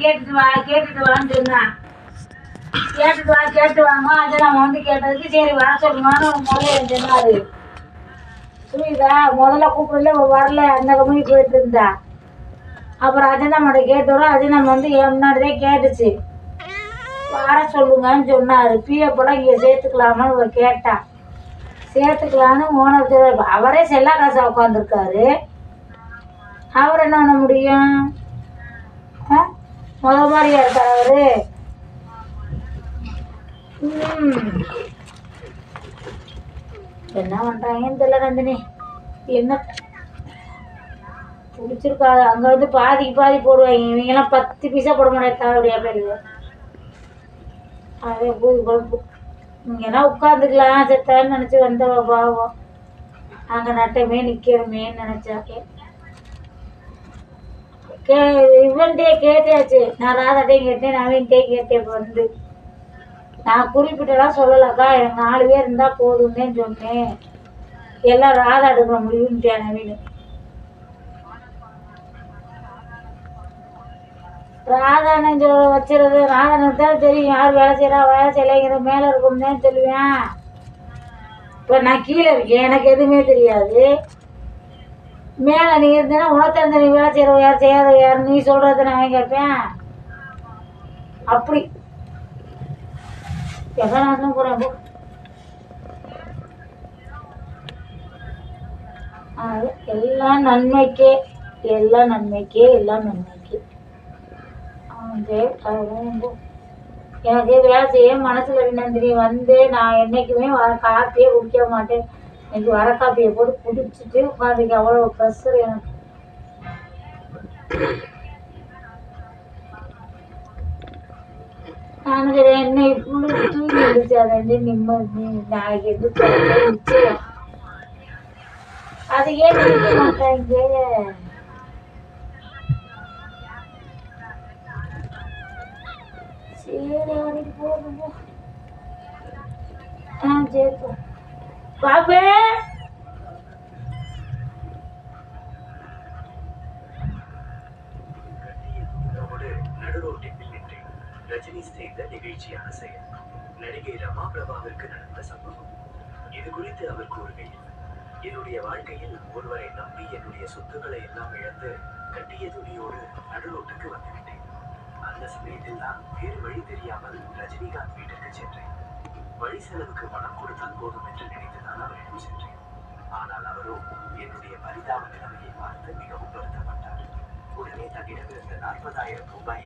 கேட்டுட்டு வான்னு சொன்னான். கேட்டு வாங்க. அதை நம்ம வந்து கேட்டதுக்கு சரி வர சொல்லுமான்னு முதல்ல சொன்னாரு. புரியுதா? முதல்ல கூப்பிடல வரல, அந்த கம்பெனி போயிட்டு இருந்தா. அப்புறம் அஜந்தா மட்டும் கேட்டோம். அஜந்தா வந்து முன்னாடிதான் கேட்டுச்சு, வர சொல்லுங்கன்னு சொன்னாரு. பிஎப்பெல்லாம் இங்கே சேர்த்துக்கலாமான்னு ஒரு கேட்டா. சேர்த்துக்கலான்னு ஓனர் அவரே செல்லா காசா உட்காந்துருக்காரு. அவர் என்ன பண்ண முடியும்? மாதிரியா இருக்கார் அவரு. என்ன பண்றாங்கன்னு தெரியல நந்தினி. என்ன பிடிச்சிருக்காது. அங்க வந்து பாதிக்கு பாதி போடுவாங்க. இவங்கெல்லாம் 10 பைசா போட மாட்டேன். தாவடியா பேரு அதே பூதி குழம்பு. இங்கெல்லாம் உட்காந்துக்கலாம் செத்தான்னு நினைச்சு வந்த பாவம். அங்க நட்டமே நிக்கிறமேன்னு நினைச்சாக்கே. இவன்ட்டே கேட்டாச்சு. நான் ராதாட்டையும் கேட்டேன், நவீன்ட்டையும் கேட்டேன். இப்போ வந்து நான் குறிப்பிட்டலாம் சொல்லலக்கா, எனக்கு 4 பேர் இருந்தா போதும்னே சொன்னேன். எல்லாம் ராதா எடுக்க முடியும்ட்டேன் நவீன். ராதான்னு வச்சுறது ராதானுக்கு தான் தெரியும் யார் வேலை செய்யலைங்கிற மேலே இருக்கும்னு சொல்லுவேன். இப்போ நான் கீழே இருக்கேன், எனக்கு எதுவுமே தெரியாது. மேலே நீ இருந்தேன்னா உனக்கு நீ வேலை செய்யற யார் செய்யாத யார் நீ சொல்றத நான் கேட்பேன். அப்படி நான் போறேன். எல்லாம் நன்மைக்கே, எல்லாம் நன்மைக்கே, எல்லாம் நன்மைக்கே. எனக்கு வேலை செய்ய மனசுல நந்தினி வந்து நான் என்னைக்குமே காப்பியே குடிக்க மாட்டேன். எனக்கு வர காப்பியை போட்டு குடிச்சிட்டு உட்காந்துக்க. அவ்வளோ ப்ரெஷர் எனக்கு. நான் என்ன இப்படி தூங்கி எழுதிச்சு. அதை நிம்மதி நாளைக்கு எதிர்த்து நிச்சயம். அது ஏன் நினைக்க மாட்டாங்க? சரி போதும். சரி பாப்பே. ரஜினி செய்த நிகழ்ச்சியான செயல் நடிகை ரமா பிரபாவிற்கு நடந்த சம்பவம். இது குறித்து அவர் கூறுகையில், என்னுடைய வாழ்க்கையில் ஒருவரை நம்பி என்னுடைய சொத்துக்களை எல்லாம் இழந்து கட்டிய துணியோடு நடுரோட்டுக்கு வந்துவிட்டேன். அந்த சமயத்தில் தான் வேறு வழி தெரியாமல் ரஜினிகாந்த் வீட்டிற்கு சென்றேன். வழி செலவுக்கு பணம் கொடுத்தால் போதும் என்று நினைத்துதான் அவரிடம் சென்றேன். ஆனால் அவரோ என்னுடைய பரிதாப நிலைமையை பார்த்து மிகவும் வருத்தப்பட்டார். உடனே தன்னிடம் இருந்த 40,000 ரூபாய்